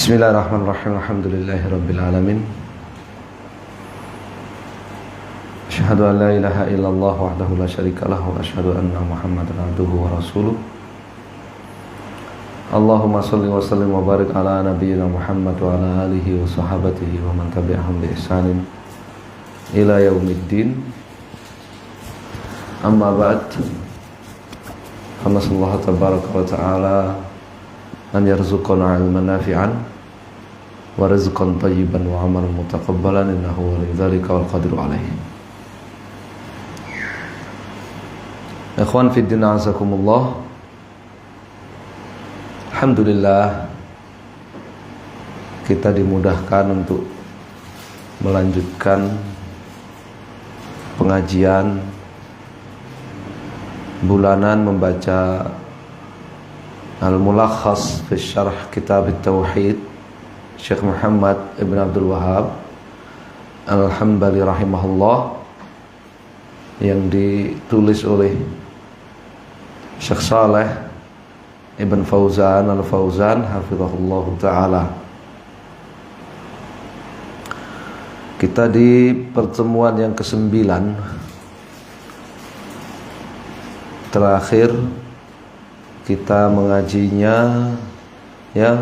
Bismillahirrahmanirrahim. Alhamdulillahirabbil alamin. Asyhadu an la ilaha illallah wahdahu la syarikalah wa asyhadu anna Muhammadan abduhu wa rasuluh. Allahumma shalli wa sallim wa barik ala nabiyyina Muhammad wa ala alihi wa sahabatihi wa man tabi'ahum bi ihsanin ila yaumiddin. Amma ba'd. Nasallahu tabaraka wa ta'ala an yarzuqana ilman nafi'an wa rizqan thayyiban wa amalan mutaqabbalan innahu walidzalika wal qadiru alaihi. Ikhwan fi din, azakumullah. Alhamdulillah kita dimudahkan untuk melanjutkan pengajian bulanan membaca Al-Mulakhas fi Syarh Kitab At-Tauhid Syekh Muhammad Ibn Abdul Wahhab Al-Hambali rahimahullah, yang ditulis oleh Syekh Saleh Ibn Fauzan Al-Fauzan hafizahullah ta'ala. Kita di pertemuan yang ke-9 terakhir kita mengajinya ya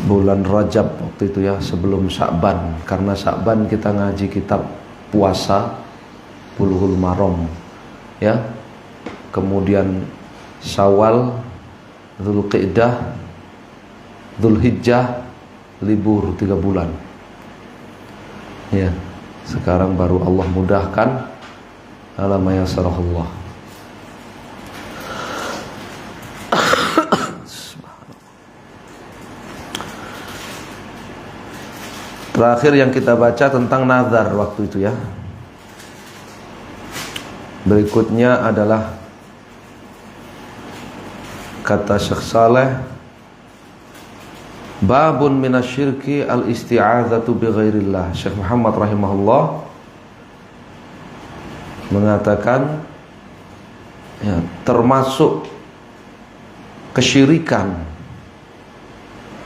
bulan Rajab waktu itu ya, sebelum Sya'ban, karena Sya'ban kita ngaji kitab puasa Bulughul Maram ya, kemudian Syawal, Dzulqa'dah, Dzulhijjah libur 3 bulan ya. Sekarang baru Allah mudahkan ala ma yasarahullah. Terakhir yang kita baca tentang nazar waktu itu ya. Berikutnya adalah kata Syekh Saleh, babun minasyirki al-isti'adzatu bighairillah. Syekh Muhammad rahimahullah mengatakan ya, termasuk kesyirikan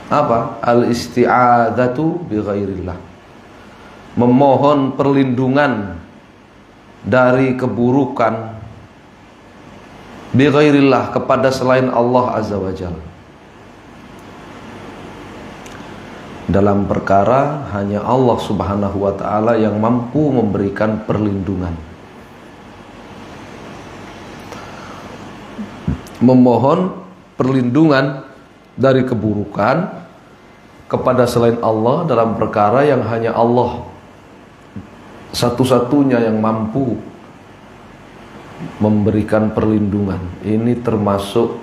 apa? Al-isti'adzatu bighairillah, memohon perlindungan dari keburukan bighairillah, kepada selain Allah azza wajalla, dalam perkara hanya Allah subhanahu wa ta'ala yang mampu memberikan perlindungan. Memohon perlindungan dari keburukan kepada selain Allah dalam perkara yang hanya Allah satu-satunya yang mampu memberikan perlindungan. Ini termasuk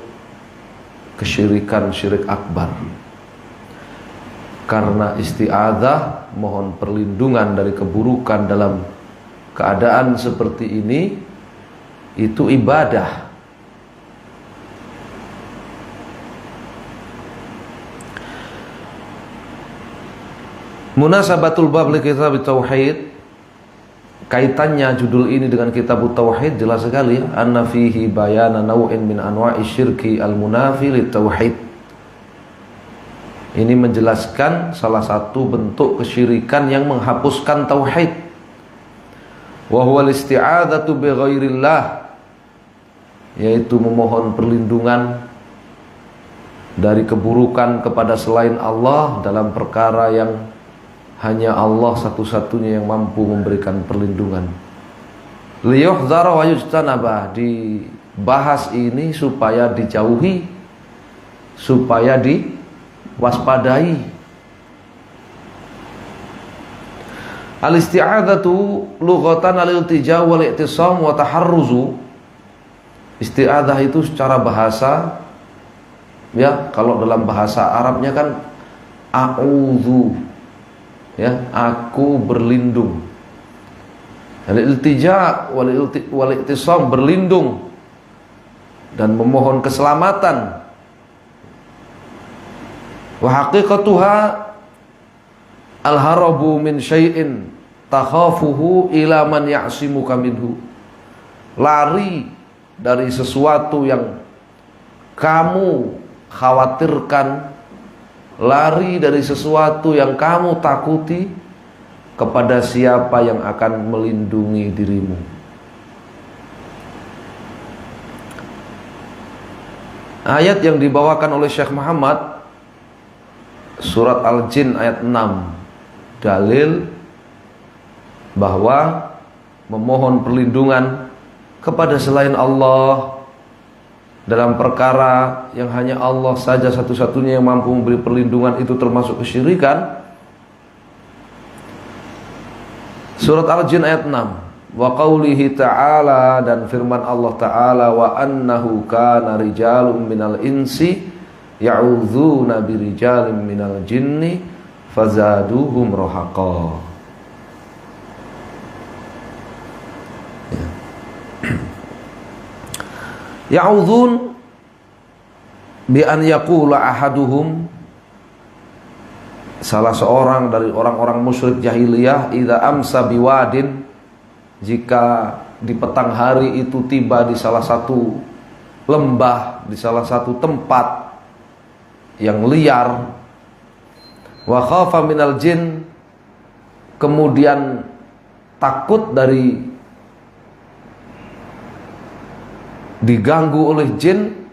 kesyirikan, syirik akbar. Karena isti'adzah, mohon perlindungan dari keburukan dalam keadaan seperti ini, itu ibadah. Munasabatul bab li kitab tauhid, kaitannya judul ini dengan kitab tauhid jelas sekali ya. Anna fihi bayana naw'in min anwa'i syirki al-munafi lit tauhid. Ini menjelaskan salah satu bentuk kesyirikan yang menghapuskan tauhid. Wa huwa al-isti'adzatu bi ghairillah, yaitu memohon perlindungan dari keburukan kepada selain Allah dalam perkara yang hanya Allah satu-satunya yang mampu memberikan perlindungan. Liyuhdzara wa yujtanaba, dibahas ini supaya dijauhi, supaya diwaspadai. Al-isti'adzatu lughatan al-iltija wal i'tisam wa taharruzu. Isti'adzah itu secara bahasa ya, kalau dalam bahasa Arabnya kan a'udzu ya, aku berlindung. Al-iltija wal i'tisam, berlindung dan memohon keselamatan. Wa haqiqatuha al-harabu min syai'in takhafuhu ila man ya'simuka minhu. Lari dari sesuatu yang kamu khawatirkan lari dari sesuatu yang kamu takuti kepada siapa yang akan melindungi dirimu. Ayat yang dibawakan oleh Syekh Muhammad, surat Al-Jin ayat 6, dalil bahwa memohon perlindungan kepada selain Allah dalam perkara yang hanya Allah saja satu-satunya yang mampu memberi perlindungan itu termasuk kesyirikan. Surat Al-Jin ayat 6, wa qaulihi ta'ala, dan firman Allah Ta'ala, wa annahu kana rijalun minal insi ya'udzuna birijalin minal jinni fazaduhum rahaqa. Ya'udzun bi an yaqula ahaduhum, salah seorang dari orang-orang musyrik jahiliyah, idza amsa biwadin, jika di petang hari itu tiba di salah satu lembah, di salah satu tempat yang liar, wa khafa minal jin, kemudian takut dari diganggu oleh jin,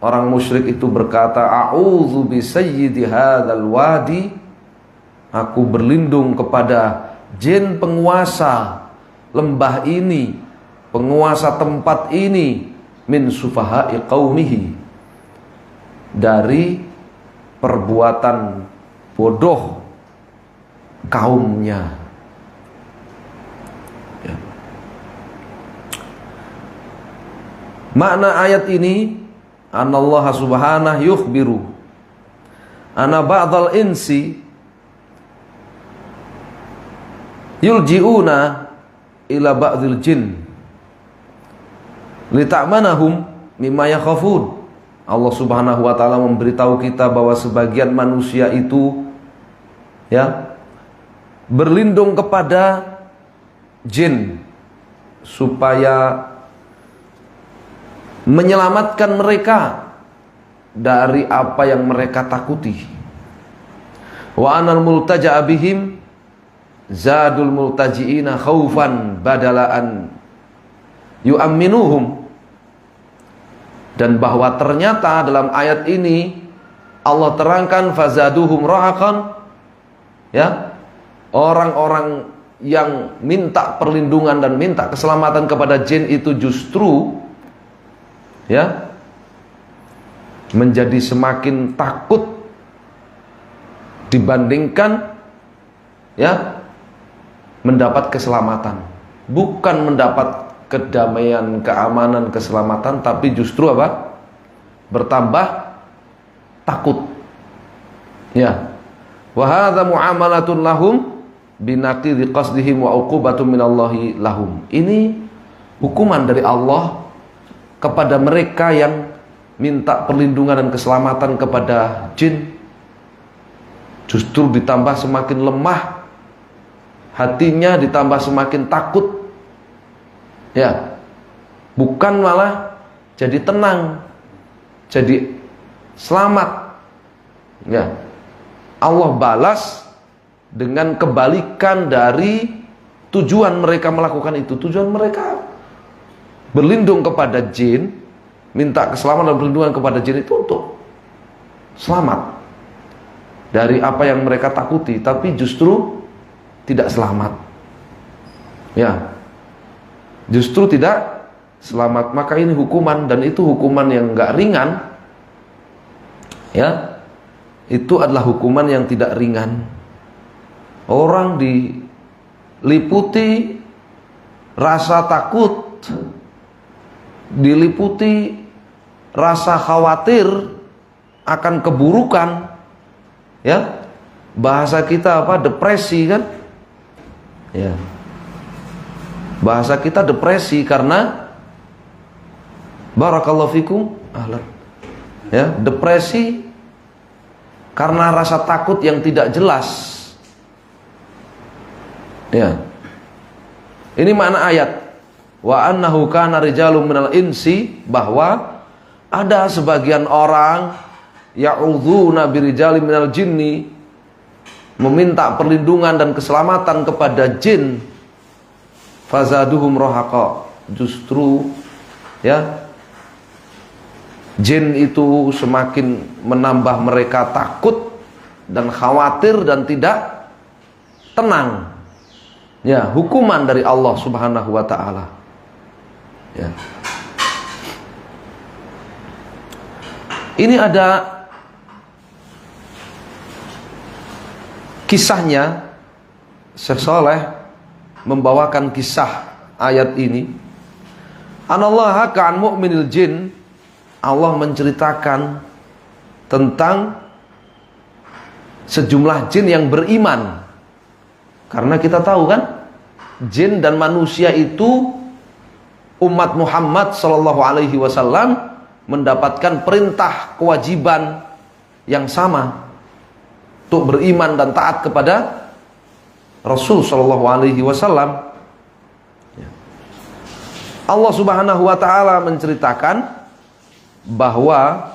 orang musyrik itu berkata, a'udzu bi sayyidi hadzal wadi, aku berlindung kepada jin penguasa lembah ini, penguasa tempat ini, min sufaha'i qaumihi, dari perbuatan bodoh kaumnya. Ya. Makna ayat ini, anallaha subhanahu yukhbiru ana ba'dal insi yulji'una ila ba'dil jin lita'manahum mimma yakhafun. Allah Subhanahu wa taala memberitahu kita bahwa sebagian manusia itu ya berlindung kepada jin supaya menyelamatkan mereka dari apa yang mereka takuti. Wa anal multaja'a bihim zadul multaji'ina khaufan badalaan yu'amminuhum. Dan bahwa ternyata dalam ayat ini Allah terangkan fazaduhum rahaqan, ya, orang-orang yang minta perlindungan dan minta keselamatan kepada jin itu justru ya menjadi semakin takut dibandingkan ya mendapat keselamatan. Bukan mendapat kedamaian, keamanan, keselamatan, tapi justru apa? Bertambah takut. Ya. Wa hadza muamalatun lahum binaqidhi qasdihim wa uqubatun minallahi lahum. Ini hukuman dari Allah kepada mereka yang minta perlindungan dan keselamatan kepada jin, justru ditambah semakin lemah hatinya, ditambah semakin takut, ya, bukan malah jadi tenang, jadi selamat, ya. Allah balas dengan kebalikan dari tujuan mereka melakukan itu. Tujuan mereka berlindung kepada jin, minta keselamatan dan perlindungan kepada jin itu untuk selamat dari apa yang mereka takuti, tapi justru tidak selamat, ya, justru tidak selamat. Maka ini hukuman, dan itu hukuman yang enggak ringan, ya, itu adalah hukuman yang tidak ringan. Orang diliputi rasa takut, diliputi rasa khawatir akan keburukan, ya, bahasa kita apa, depresi kan, ya, bahasa kita depresi karena barakallahu fikum ahlan, ya, depresi karena rasa takut yang tidak jelas, ya. Ini makna ayat wa annahu kana rijalun minal insi, bahwa ada sebagian orang ya'udzuna birijalin minal jinni, meminta perlindungan dan keselamatan kepada jin, fazaduhum rahaqa, justru ya jin itu semakin menambah mereka takut dan khawatir dan tidak tenang. Ya, hukuman dari Allah Subhanahu wa taala. Ya. Ini ada kisahnya. Syekh Saleh membawakan kisah ayat ini. Anallaha ka'an mu'minil jin. Allah menceritakan tentang sejumlah jin yang beriman. Karena kita tahu kan, jin dan manusia itu umat Muhammad sallallahu alaihi wasallam mendapatkan perintah kewajiban yang sama untuk beriman dan taat kepada Rasul sallallahu alaihi wasallam. Allah Subhanahu wa taala menceritakan bahwa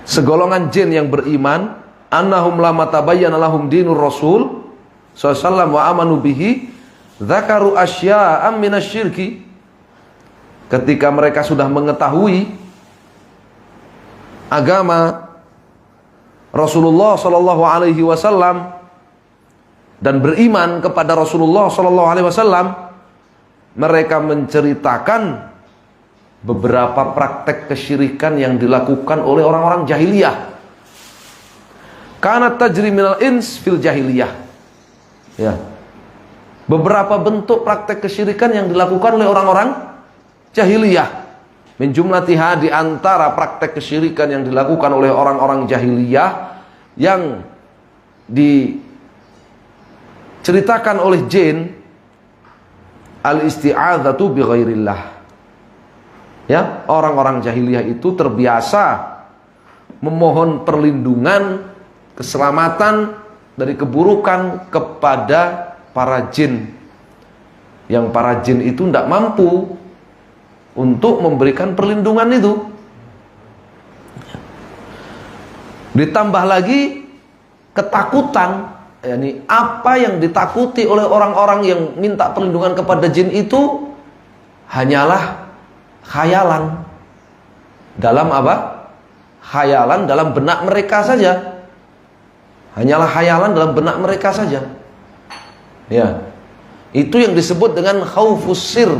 segolongan jin yang beriman, annahum lama tabayyana lahum dinur Rasul sallallahu wa amanu bihi, dzakaru asya'am minasyirki. Ketika mereka sudah mengetahui agama Rasulullah sallallahu alaihi wasallam dan beriman kepada Rasulullah sallallahu alaihi wasallam, mereka menceritakan beberapa praktek kesyirikan yang dilakukan oleh orang-orang jahiliyah. Kanat tajri minal ins fil jahiliyah. Ya. Beberapa bentuk praktek kesyirikan yang dilakukan oleh orang-orang jahiliyah. Min jumlatiha, di antara praktek kesyirikan yang dilakukan oleh orang-orang jahiliyah yang diceritakan oleh jin, al-isti'adzatu bi ghairillah. Ya, orang-orang jahiliyah itu terbiasa memohon perlindungan, keselamatan dari keburukan kepada para jin, yang para jin itu tidak mampu untuk memberikan perlindungan itu. Ditambah lagi ketakutan, yakni apa yang ditakuti oleh orang-orang yang minta perlindungan kepada jin itu hanyalah khayalan. Dalam apa? Khayalan dalam benak mereka saja. Hanyalah khayalan dalam benak mereka saja. Ya. Itu yang disebut dengan khaufus sir.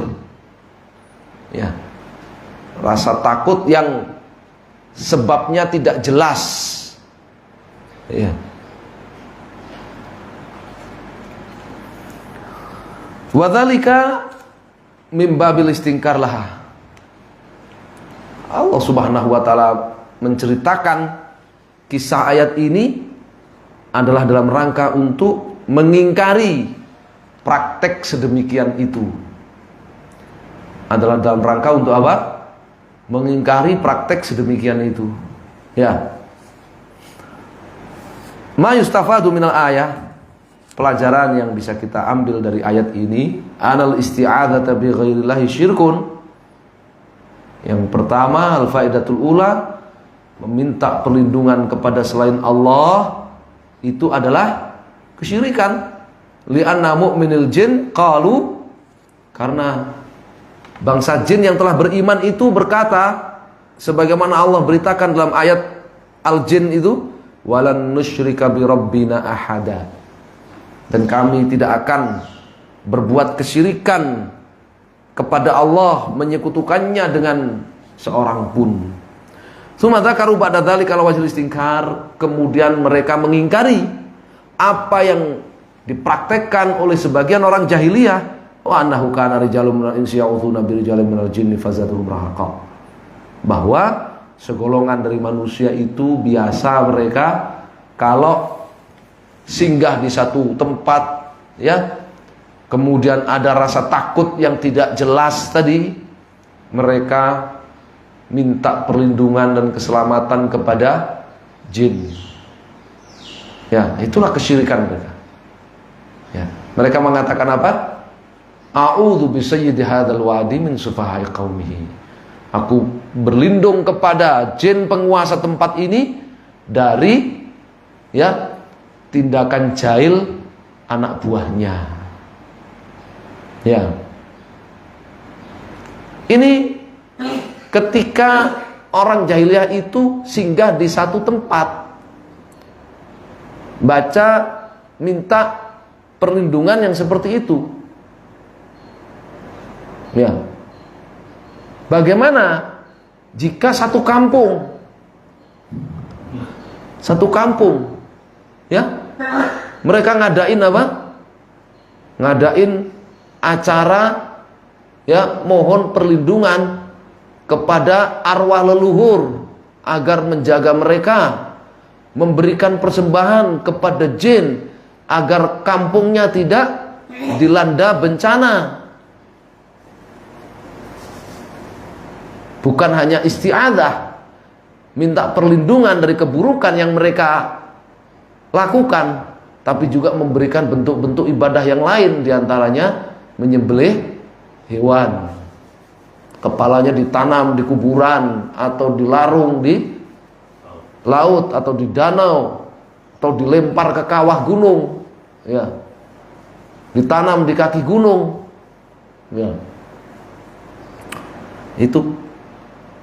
Ya. Rasa takut yang sebabnya tidak jelas. Ya. Wa dzalika mim babil istinkar laha. Allah Subhanahu wa taala menceritakan kisah ayat ini adalah dalam rangka untuk mengingkari praktek sedemikian itu. Adalah dalam rangka untuk apa? Mengingkari praktek sedemikian itu. Ya. Ma yustafadu minal ayah. Pelajaran yang bisa kita ambil dari ayat ini, anal isti'adzata bi ghairillahi syirkun. Yang pertama, al-faidatul ula, meminta perlindungan kepada selain Allah itu adalah kesyirikan. Li'anna mu'minil jin qalu, karena bangsa jin yang telah beriman itu berkata, sebagaimana Allah beritakan dalam ayat Al-Jin itu, walan nusyrika bi rabbina ahada, dan kami tidak akan berbuat kesyirikan kepada Allah, menyekutukannya dengan seorang pun. Tsumma dzakaru ba'da dzalika al-wajhil istinkar, kemudian mereka mengingkari apa yang dipraktekkan oleh sebagian orang jahiliyah, wa annahu kana rijalun minal insi ya'udzuna bi rijalin minal jinni fazaduhum rahaqa, bahwa segolongan dari manusia itu biasa mereka kalau singgah di satu tempat, ya, kemudian ada rasa takut yang tidak jelas tadi, mereka minta perlindungan dan keselamatan kepada jin. Ya, itulah kesyirikan mereka. Ya, mereka mengatakan apa? A'udzu bi sayyidi hadzal wadi min sufahai qaumihi. Aku berlindung kepada jin penguasa tempat ini dari tindakan jahil anak buahnya. Ya. Ini ketika orang jahiliyah itu singgah di satu tempat, baca minta perlindungan yang seperti itu. Ya. Bagaimana jika satu kampung ya, mereka ngadain apa? Ngadain acara ya, mohon perlindungan kepada arwah leluhur agar menjaga mereka, memberikan persembahan kepada jin agar kampungnya tidak dilanda bencana. Bukan hanya isti'adzah, minta perlindungan dari keburukan yang mereka lakukan, tapi juga memberikan bentuk-bentuk ibadah yang lain, diantaranya menyembelih hewan. Kepalanya ditanam di kuburan, atau dilarung di laut, atau di danau, atau dilempar ke kawah gunung, ya, ditanam di kaki gunung, ya. Itu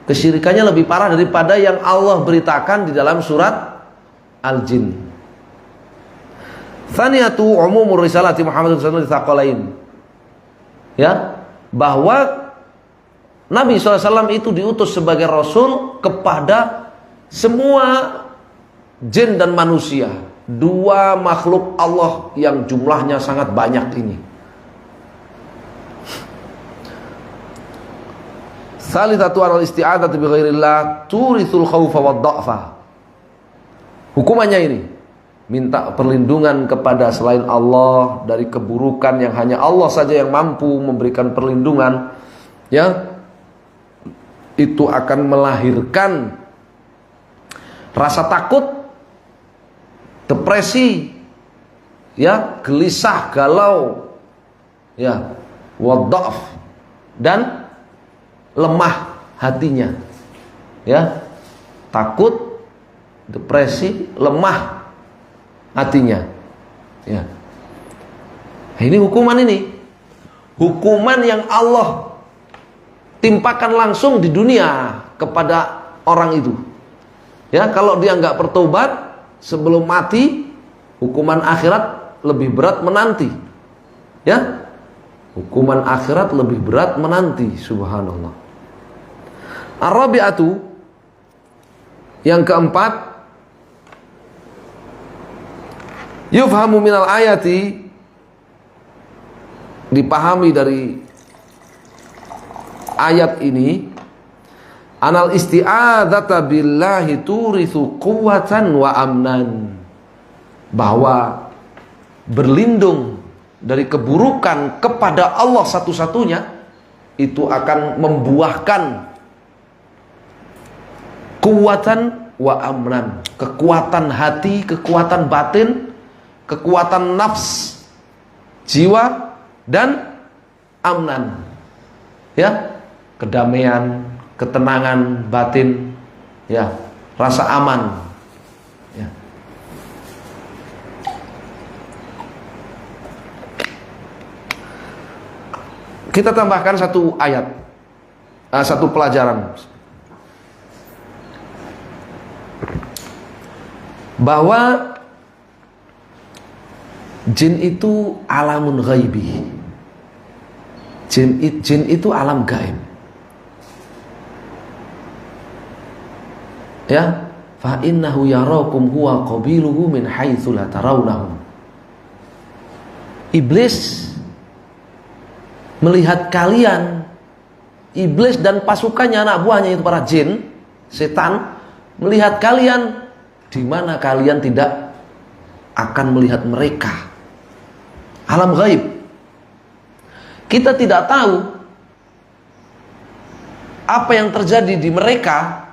kesyirikannya lebih parah daripada yang Allah beritakan di dalam surat Al-Jin. Tsaniyatu umumur risalati Muhammadun sallallahu alaihi wasallam. Ya, bahwa Nabi SAW itu diutus sebagai Rasul kepada semua jin dan manusia, dua makhluk Allah yang jumlahnya sangat banyak ini. Salitsatu al-isti'adzatu bi ghairillah turithul khaufa wad dha'fa. Hukumannya ini, minta perlindungan kepada selain Allah dari keburukan yang hanya Allah saja yang mampu memberikan perlindungan, ya. Itu akan melahirkan rasa takut, depresi, ya, gelisah, galau, ya, wadhaf, dan lemah hatinya, ya, takut, depresi, lemah hatinya, ya. Ini hukuman yang Allah timpakan langsung di dunia kepada orang itu. Ya, kalau dia nggak bertobat sebelum mati, hukuman akhirat lebih berat menanti. Ya, hukuman akhirat lebih berat menanti. Subhanallah. Ar-rabi'atu, yang keempat, yufhamu minal ayati, dipahami dari ayat ini, anal isti'adzata billahi turithu quwwatan wa amnan, bahwa berlindung dari keburukan kepada Allah satu-satunya itu akan membuahkan quwwatan wa amnan, kekuatan hati, kekuatan batin, kekuatan nafs, jiwa, dan amnan, ya, kedamaian, ketenangan batin, ya, rasa aman, ya. Kita tambahkan satu ayat, satu pelajaran, bahwa jin itu alamun ghaibi. Jin itu alam gaib. Ya, fa innahu yarakum huwa qabiluhu min haitsu la tarawnahum. Iblis melihat kalian, iblis dan pasukannya, anak buahnya itu para jin, setan, melihat kalian di mana kalian tidak akan melihat mereka. Alam gaib. Kita tidak tahu apa yang terjadi di mereka,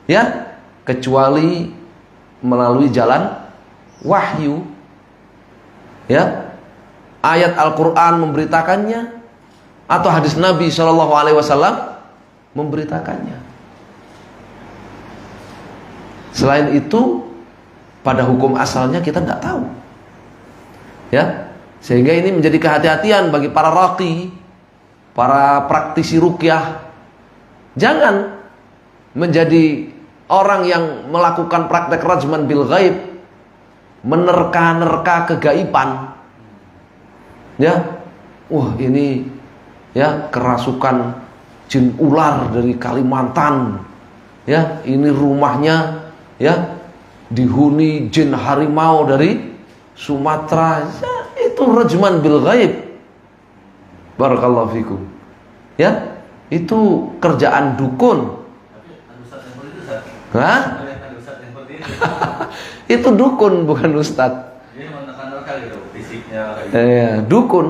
ya, kecuali melalui jalan wahyu, ya. Ayat Al-Quran memberitakannya, atau hadis Nabi SAW memberitakannya. Selain itu, pada hukum asalnya kita nggak tahu. Ya, sehingga ini menjadi kehati-hatian bagi para raqi, para praktisi ruqyah. Jangan menjadi orang yang melakukan praktek rajman bil ghaib, menerka-nerka kegaiban. Ya, wah ini ya kerasukan jin ular dari Kalimantan. Ya, ini rumahnya ya dihuni jin harimau dari Sumatera. Ya, itu rajman bil ghaib. Barakallahu fikum. Ya, itu kerjaan dukun. Hah? Itu dukun bukan ustadz. Dia menekan-nekan gitu fisiknya kayak gitu. Iya, dukun.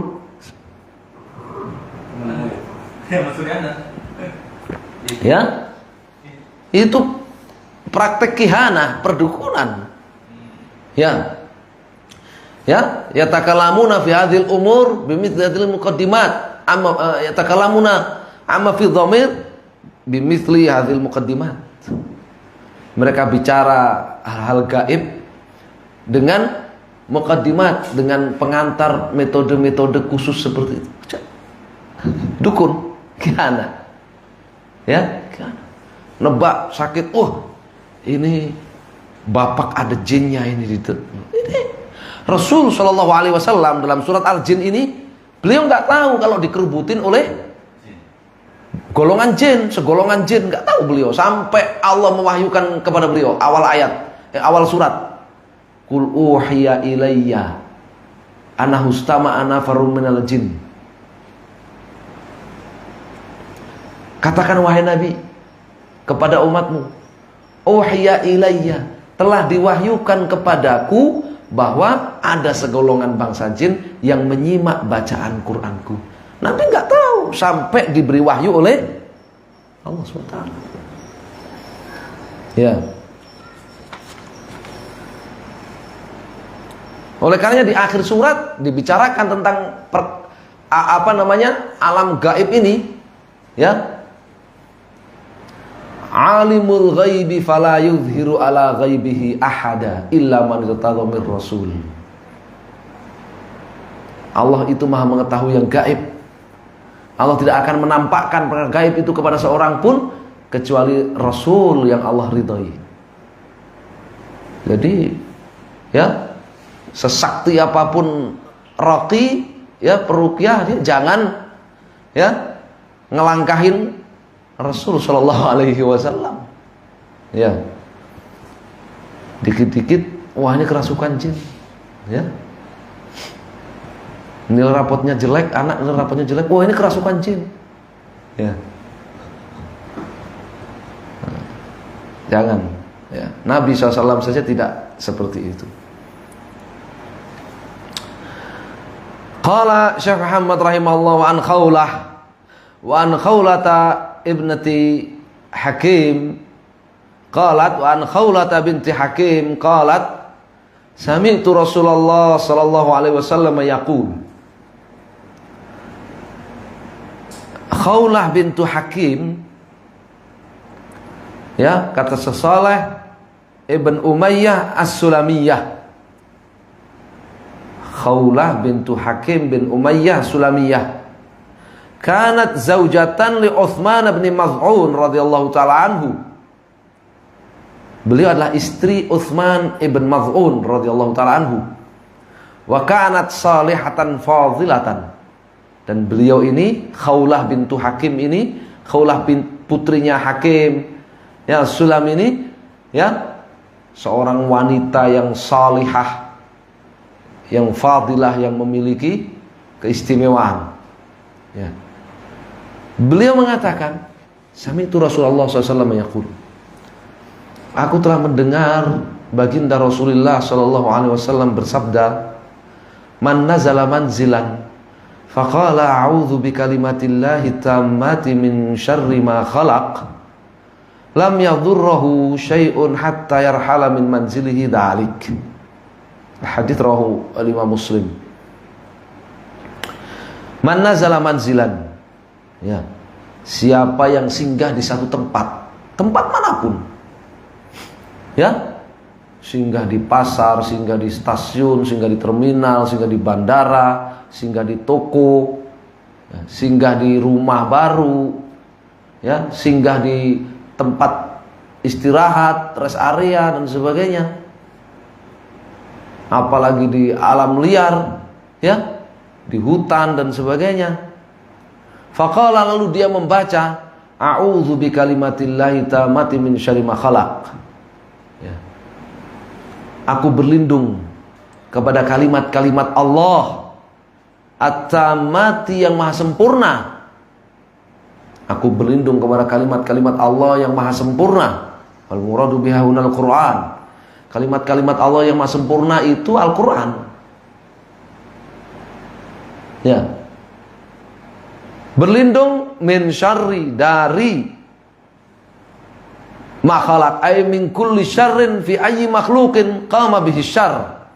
Ya maksudnya Ya. Itu praktek kihana, perdukunan. Ya. Ya, yatakalamuna fi hadhil umur bimithli hadhil muqaddimat. Amma yatakalamuna amma fi dhamir bimithli hadhil muqaddimat. Mereka bicara hal-hal gaib dengan muqaddimat, dengan pengantar metode-metode khusus seperti itu. Dukun, kihana. Ya, kihana. Nebak sakit, ini bapak ada jinnya ini gitu. Ini Rasul Shallallahu Alaihi Wasallam dalam surat Al-Jin ini, beliau nggak tahu kalau dikerubutin oleh golongan jin, segolongan jin, nggak tahu beliau sampai Allah mewahyukan kepada beliau awal ayat, awal surat, Qul uhiya ilayya anahustama anafarum minal jin. Katakan wahai Nabi kepada umatmu, uhiya ilayya, telah diwahyukan kepadaku bahwa ada segolongan bangsa jin yang menyimak bacaan Qur'anku. Nabi nggak tahu sampai diberi wahyu oleh Allah SWT. Ya. Oleh karenanya di akhir surat dibicarakan tentang alam gaib ini, ya. Alimul ghaibi fala yuzhiru ala ghaibihi ahada illa man irtadha mir rasul. Allah itu Maha mengetahui yang gaib. Allah tidak akan menampakkan perkara gaib itu kepada seorang pun kecuali rasul yang Allah ridhai. Jadi, ya, sesakti apapun raqi, ya, peruqyah, dia jangan ya ngelangkahin Rasul Shallallahu Alaihi Wasallam. Ya, dikit-dikit, wah ini kerasukan jin. Ya, nilai rapotnya jelek, anak nilai rapotnya jelek, wah ini kerasukan jin. Ya, jangan. Ya, Nabi SAW saja tidak seperti itu. Qala Syekh Muhammad rahimahullah wa an Khawlata ibnati Hakim qalat wa an Khawlata binti Hakim qalat sami'tu Rasulullah sallallahu alaihi wasallam yaqul. Khawlah bintu Hakim, ya, kata Saleh ibn Umayyah As-Sulamiyah. Khawlah bintu Hakim bin Umayyah Sulamiyah kanat zaujatan li Uthman bin Maz'un radhiyallahu ta'ala anhu. Beliau adalah istri Uthman ibn Maz'un radhiyallahu ta'ala anhu. Wa kanat salihatan fadilatan. Dan beliau ini, Khawlah bintu Hakim ini, Khawlah putrinya Hakim, ya, Sulam ini, ya, seorang wanita yang salihah, yang fadilah, yang memiliki keistimewaan. Ya. Beliau mengatakan, sami'tu Rasulullah SAW yaqul. Aku telah mendengar baginda Rasulullah SAW bersabda, man nazala manzilan faqala a'udzu bikalimatillahi tammati min syarri ma khalaq lam yadhurruhu syai'un hatta yarhala min manzilihi dzalik. Hadits rawahu al-Imam Muslim. Man nazala manzilan, ya, Siapa yang singgah di satu tempat, tempat manapun, ya, singgah di pasar, singgah di stasiun, singgah di terminal, singgah di bandara, singgah di toko, ya, singgah di rumah baru, ya, singgah di tempat istirahat, rest area dan sebagainya. Apalagi di alam liar, ya, di hutan dan sebagainya. Faqala, lalu dia membaca, a'udzu bikalimatillahi tammati min syarri ma khalaq. Ya. Aku berlindung kepada kalimat-kalimat Allah at-tammati yang maha sempurna. Aku berlindung kepada kalimat-kalimat Allah yang maha sempurna. Al muradu biha hunal Quran. Kalimat-kalimat Allah yang maha sempurna itu Al-Quran. Ya. Berlindung min syarri, dari makhluk, ay min kulli syarrin fi ayyi makhluqin qama bihi syarr.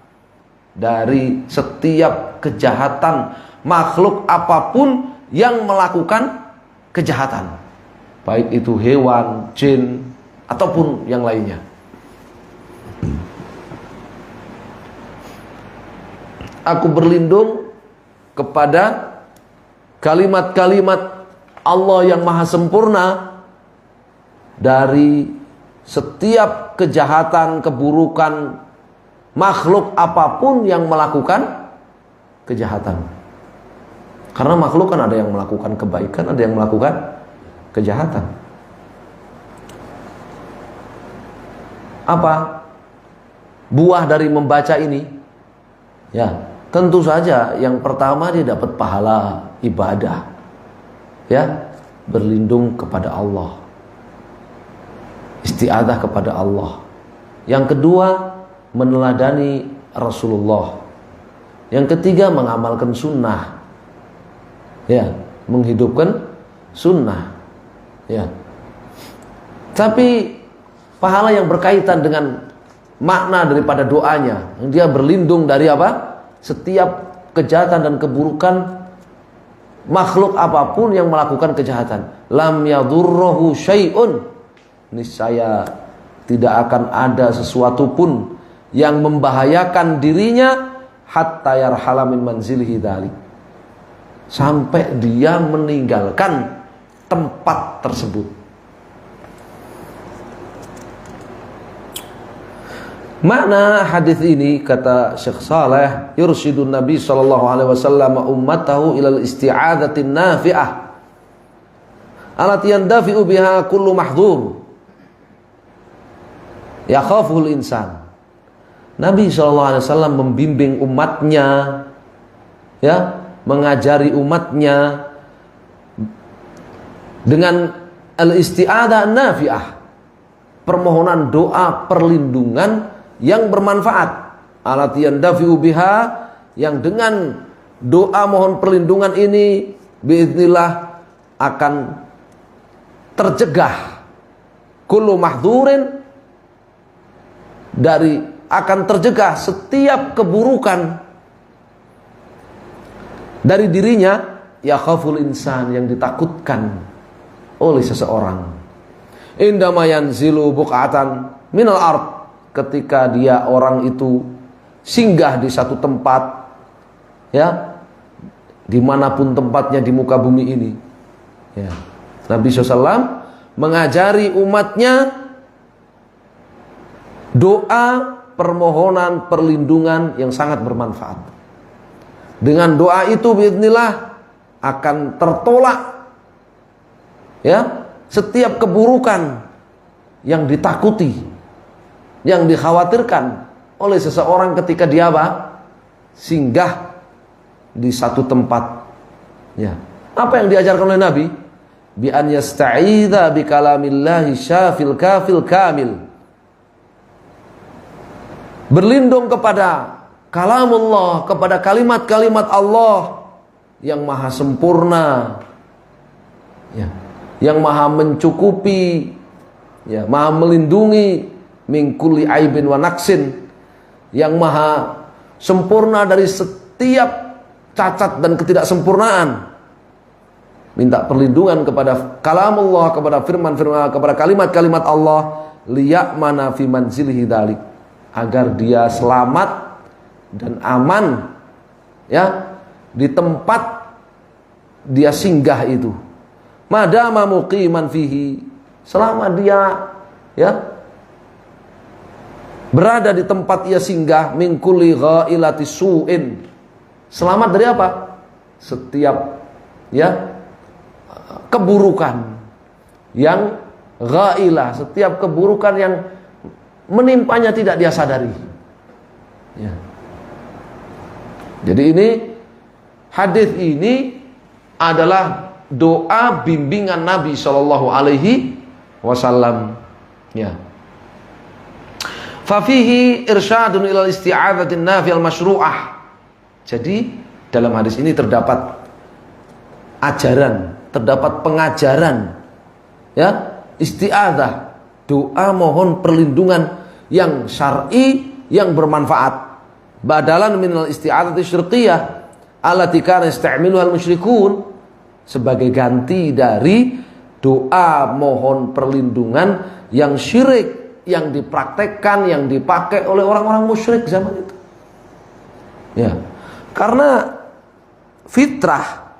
Dari setiap kejahatan makhluk apapun yang melakukan kejahatan, baik itu hewan, jin ataupun yang lainnya. Aku berlindung kepada kalimat-kalimat Allah yang maha sempurna dari setiap kejahatan, keburukan makhluk apapun yang melakukan kejahatan. Karena makhluk kan ada yang melakukan kebaikan, ada yang melakukan kejahatan. Apa buah dari membaca ini? Ya, tentu saja yang pertama dia dapat pahala ibadah, ya, berlindung kepada Allah, isti'adzah kepada Allah. Yang kedua, meneladani Rasulullah. Yang ketiga, mengamalkan sunnah, ya, menghidupkan sunnah, ya. Tapi pahala yang berkaitan dengan makna daripada doanya, dia berlindung dari apa? Setiap kejahatan dan keburukan makhluk apapun yang melakukan kejahatan. Lam yadurruhu syai'un, niscaya tidak akan ada sesuatu pun yang membahayakan dirinya hatta yarhala min manzilihi dzalik, sampai dia meninggalkan tempat tersebut. Makna hadis ini, kata Syekh Saleh, yursyidun Nabi sallallahu alaihi wasallam ummatahu ilal isti'adzatin nafi'ah allati yandafi'u biha kullu mahdhur yakhafuhul insan. Nabi sallallahu alaihi wasallam membimbing umatnya, ya, mengajari umatnya dengan al-isti'adzah nafi'ah, permohonan doa perlindungan yang bermanfaat. Allati yandafi'u biha, yang dengan doa mohon perlindungan ini biiznillah akan tercegah kullu mahdzurin, dari akan tercegah setiap keburukan dari dirinya, ya khaful insan, yang ditakutkan oleh seseorang. Indama yanzilu buq'atan minal ard, ketika dia orang itu singgah di satu tempat, ya, dimanapun tempatnya di muka bumi ini, ya, Nabi SAW mengajari umatnya doa permohonan perlindungan yang sangat bermanfaat. Dengan doa itu biidznillah akan tertolak, ya, setiap keburukan yang ditakuti, yang dikhawatirkan oleh seseorang ketika dia apa? Singgah di satu tempat. Ya. Apa yang diajarkan oleh Nabi? Bi an yasta'idza bi kalamillahi syafil kafil kamil. Berlindung kepada kalamullah, kepada kalimat-kalimat Allah yang maha sempurna, ya, yang maha mencukupi, ya, maha melindungi min kulli aibin wa naqsin, yang maha sempurna dari setiap cacat dan ketidaksempurnaan. minta perlindungan kepada kalamullah, kepada firman-firman, kepada kalimat-kalimat Allah, liya'mana fi manzilihi dzalik, agar dia selamat dan aman ya di tempat dia singgah itu. Madama muqiman fihi, selama dia ya berada di tempat ia singgah, min kulli ghailati su'in, selamat dari apa? Setiap ya keburukan yang ghailah, setiap keburukan yang menimpanya tidak dia sadari. Ya. Jadi ini hadis ini adalah doa bimbingan Nabi Shallallahu Alaihi Wasallam. Ya. Fafihi irsyadun ilal isti'adzatin nafi al masyru'ah. Jadi dalam hadis ini terdapat ajaran, terdapat pengajaran ya, isti'adzah, doa mohon perlindungan yang syar'i yang bermanfaat, badalan minal isti'adzati syirqiyah allati kana yasta'miluha al-musyrikun, sebagai ganti dari doa mohon perlindungan yang syirik yang dipraktekkan, yang dipakai oleh orang-orang musyrik zaman itu. Ya. Karena fitrah,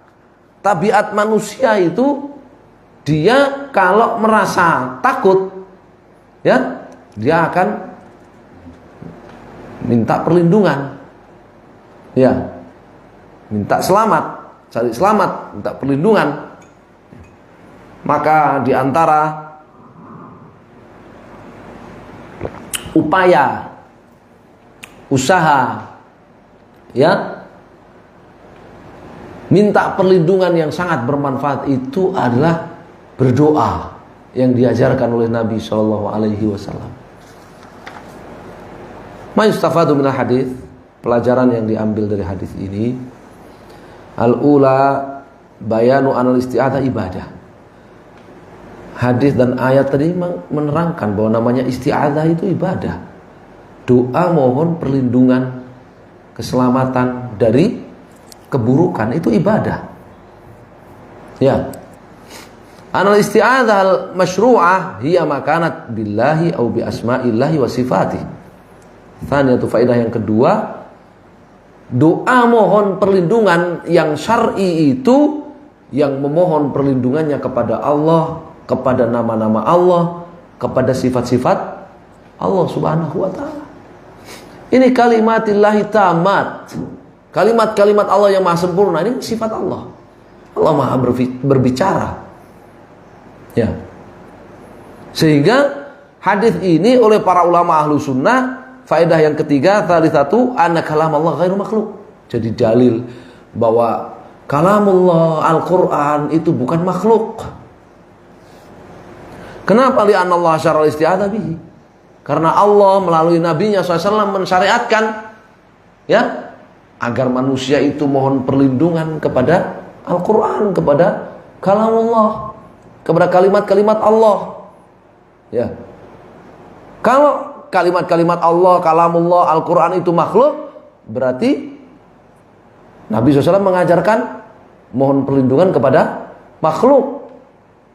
tabiat manusia itu dia kalau merasa takut ya, dia akan minta perlindungan. Ya. Minta selamat, cari selamat, minta perlindungan. Maka di antara upaya, usaha ya minta perlindungan yang sangat bermanfaat itu adalah berdoa yang diajarkan oleh Nabi Shallallahu Alaihi Wasallam. Ma yustafadu minal hadis, pelajaran yang diambil dari hadis ini, al-ula bayanu anal isti'adzah ibadah. Hadis dan ayat tadi menerangkan bahwa namanya isti'adzah itu ibadah. Doa mohon perlindungan, keselamatan dari keburukan itu ibadah. Ya. Anal isti'adzah al-masyru'ah hiya makanat billahi au bi asma'illahi wa sifatih. Tsaniyatu faedah yang kedua, doa mohon perlindungan yang syar'i itu yang memohon perlindungannya kepada Allah, kepada nama-nama Allah, kepada sifat-sifat Allah Subhanahu wa taala. Ini kalimatillahi tamat. Kalimat-kalimat Allah yang maha sempurna, ini sifat Allah. Allah maha berbicara. Ya. Sehingga hadis ini oleh para ulama ahlu sunnah, faedah yang ketiga, tsalitsatu anna kalamullah ghairu makhluk. Jadi dalil bahwa kalamullah Al-Qur'an itu bukan makhluk. Kenapa? Li'anna Allah syara'al isti'adzah bihi. Karena Allah melalui nabinya SAW mensyariatkan ya, agar manusia itu mohon perlindungan kepada Al-Qur'an, kepada kalamullah, kepada kalimat-kalimat Allah. Ya. Kalau kalimat-kalimat Allah, kalamullah, Al-Qur'an itu makhluk, berarti Nabi SAW mengajarkan mohon perlindungan kepada makhluk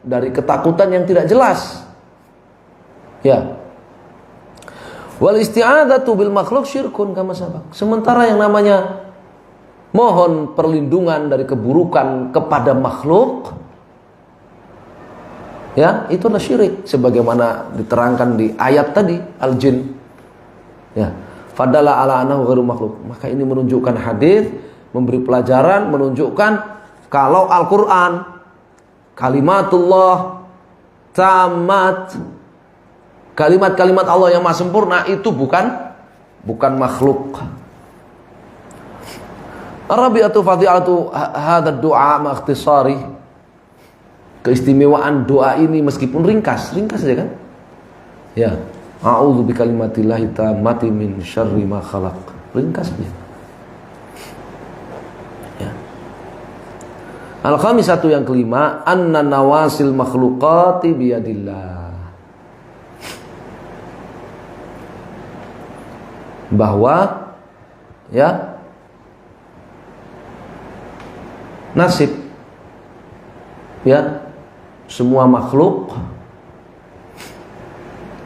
dari ketakutan yang tidak jelas. Ya. Wal isti'adzatu bil makhluk syirkun kama sabaq. Sementara yang namanya mohon perlindungan dari keburukan kepada makhluk, ya, itu adalah syirik sebagaimana diterangkan di ayat tadi al-jin. Ya, fadalla ala annahu ghairu makhluk. Maka ini menunjukkan hadis, memberi pelajaran, menunjukkan kalau Al-Qur'an kalimatullah tamat, kalimat-kalimat Allah yang maha sempurna itu bukan makhluk. Arabiatu fadilatu hadzal du'a ma ikhtisari. Keistimewaan doa ini meskipun ringkas saja kan? Ya. A'udzu bikalimatillahi tammati min syarri ma khalaq. Ringkas saja. Ya. Al-khamisatu yang kelima, anna nawasil makhluqati biyadillah. Bahwa ya nasib ya, semua makhluk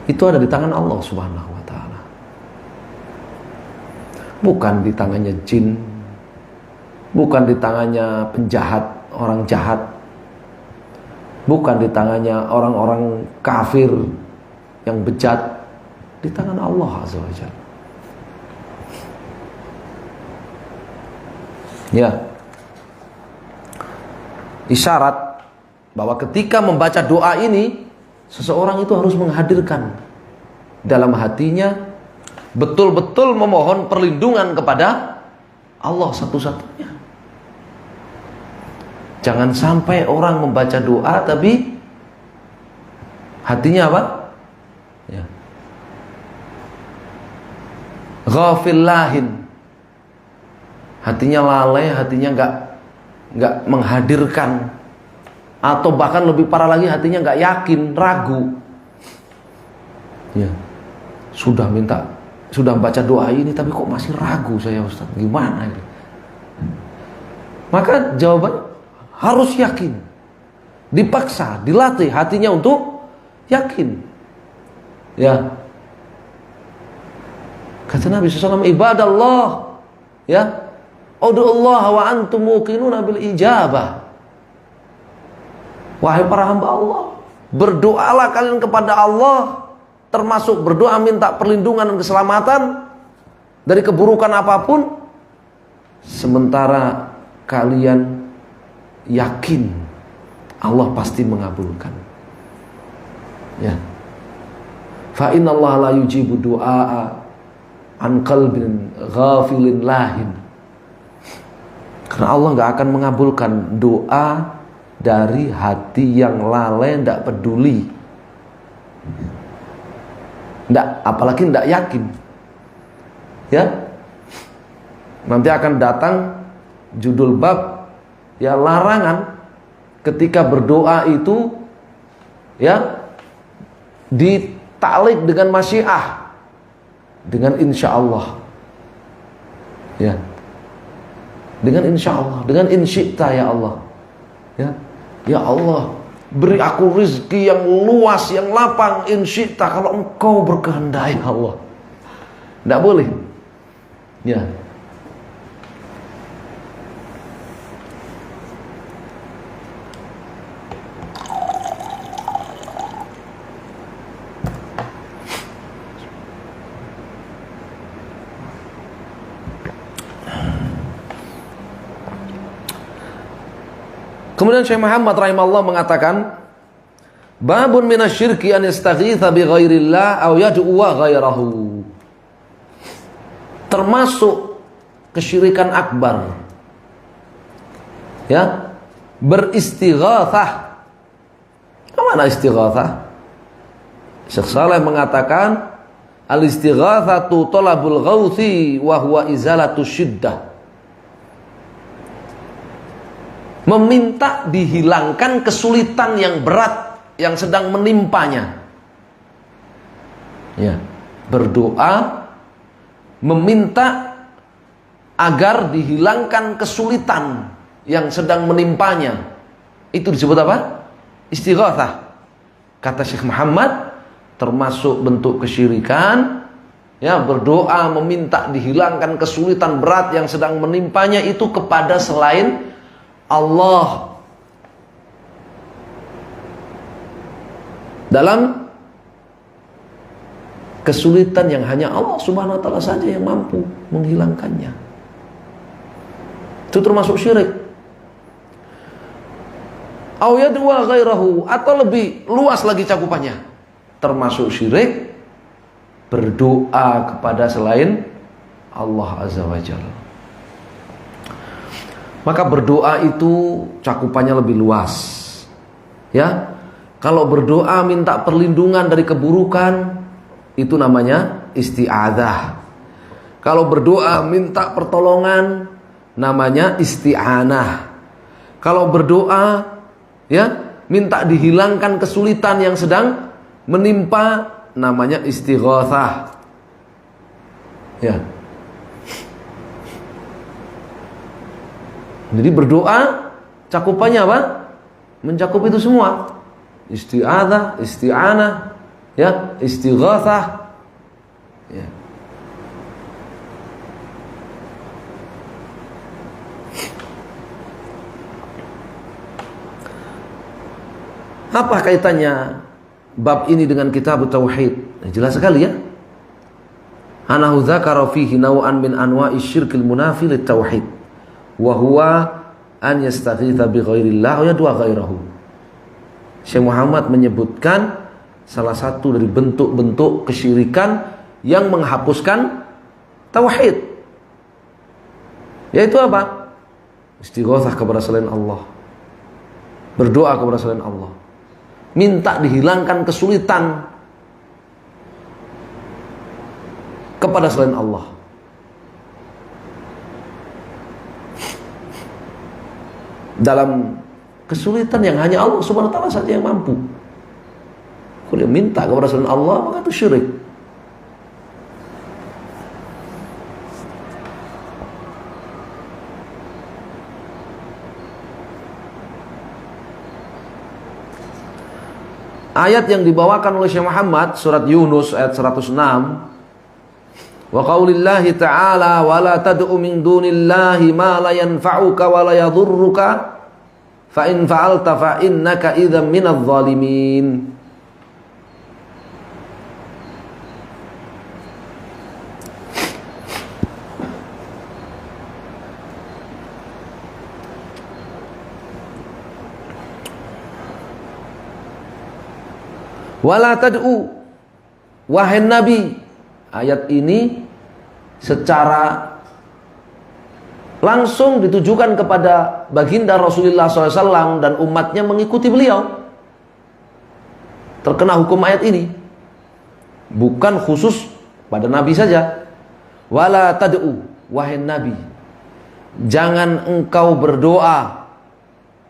itu ada di tangan Allah Subhanahu wa ta'ala. Bukan di tangannya jin, bukan di tangannya penjahat, orang jahat, bukan di tangannya orang-orang kafir yang bejat, di tangan Allah Azza wa Jalla. Ya. Isyarat bahwa ketika membaca doa ini, seseorang itu harus menghadirkan dalam hatinya betul-betul memohon perlindungan kepada Allah satu-satunya. Jangan sampai orang membaca doa tapi hatinya apa? Ya. Ghafillahin. Hatinya lalai, hatinya enggak menghadirkan, atau bahkan lebih parah lagi hatinya enggak yakin, ragu. Ya. Sudah baca doa ini tapi kok masih ragu saya, Ustaz. Gimana ini? Maka jawaban harus yakin. Dipaksa, dilatih hatinya untuk yakin. Ya. Kata Nabi SAW, ibadallah, ya, ud'ullaha wa antum muqinuna bil ijabah. Wahai para hamba Allah, berdoalah kalian kepada Allah, termasuk berdoa minta perlindungan dan keselamatan dari keburukan apapun, sementara kalian yakin Allah pasti mengabulkan. Ya. Fa innallaha la yujibu du'a an qalbin ghafilin lahin. Karena Allah gak akan mengabulkan doa dari hati yang lalai, tidak peduli, apalagi tidak yakin. Ya, nanti akan datang judul bab, ya, larangan ketika berdoa itu, ya, ditalik dengan masyiah, dengan insya Allah, ya, dengan insya Allah, dengan insyikta ya Allah, ya, ya Allah, beri aku rezeki yang luas, yang lapang, insyikta, kalau engkau berkehendak ya Allah. Tidak boleh, ya. Kemudian Syekh Muhammad rahimahullah mengatakan, babun minasyirki an yastaghitha bi ghairillah aw yad'uwa ghairahu. Termasuk kesyirikan akbar, ya, beristighatsah. Apa istighatsah? Syekh Saleh mengatakan, al-istighatsatu talabul ghauthi wa huwa izalatu syiddah. Meminta dihilangkan kesulitan yang berat yang sedang menimpanya. Ya, berdoa meminta agar dihilangkan kesulitan yang sedang menimpanya. Itu disebut apa? Istighatsah. Kata Syekh Muhammad, termasuk bentuk kesyirikan, ya, berdoa meminta dihilangkan kesulitan berat yang sedang menimpanya itu kepada selain Allah, dalam kesulitan yang hanya Allah Subhanahu wa ta'ala saja yang mampu menghilangkannya. Itu termasuk syirik. Aw yad'u ghairahu, atau lebih luas lagi cakupannya, termasuk syirik berdoa kepada selain Allah Azza wa Jalla. Maka berdoa itu cakupannya lebih luas. Ya. Kalau berdoa minta perlindungan dari keburukan, itu namanya isti'adzah. Kalau berdoa minta pertolongan, namanya isti'anah. Kalau berdoa, ya, minta dihilangkan kesulitan yang sedang menimpa, namanya istighatsah. Ya. Jadi berdoa cakupannya apa? mencakup itu semua. Isti'adzah, isti'anah, ya, istighatsah. Ya. Apa kaitannya bab ini dengan kitab tauhid? Jelas sekali ya. Anahu dzakara fihi naw'an min anwa'i syirkil munafi lit tauhid. Wa huwa an yastaghitsa bi ghairillah wa yad'a ghairahu. Syekh Muhammad menyebutkan salah satu dari bentuk-bentuk kesyirikan yang menghapuskan tauhid. Yaitu apa? Istighatsah kepada selain Allah. Berdoa kepada selain Allah. Minta dihilangkan kesulitan kepada selain Allah. Dalam kesulitan yang hanya Allah Subhanahu wa taala saja yang mampu. Kalau dia minta kepada selain Allah, maka itu syirik. Ayat yang dibawakan oleh Syekh Muhammad surat Yunus ayat 106. Wa qaulillahi ta'ala wa la tad'u min dunillahi ma la yanfa'uka wa la yadhurruka fa in fa'alta fa innaka idzan minadh dhalimin. Wala tad'u, wahai Nabi. Ayat ini secara langsung ditujukan kepada baginda Rasulullah SAW dan umatnya mengikuti beliau. Terkena hukum ayat ini. Bukan khusus pada Nabi saja. Wala tad'u, wahai Nabi, jangan engkau berdoa.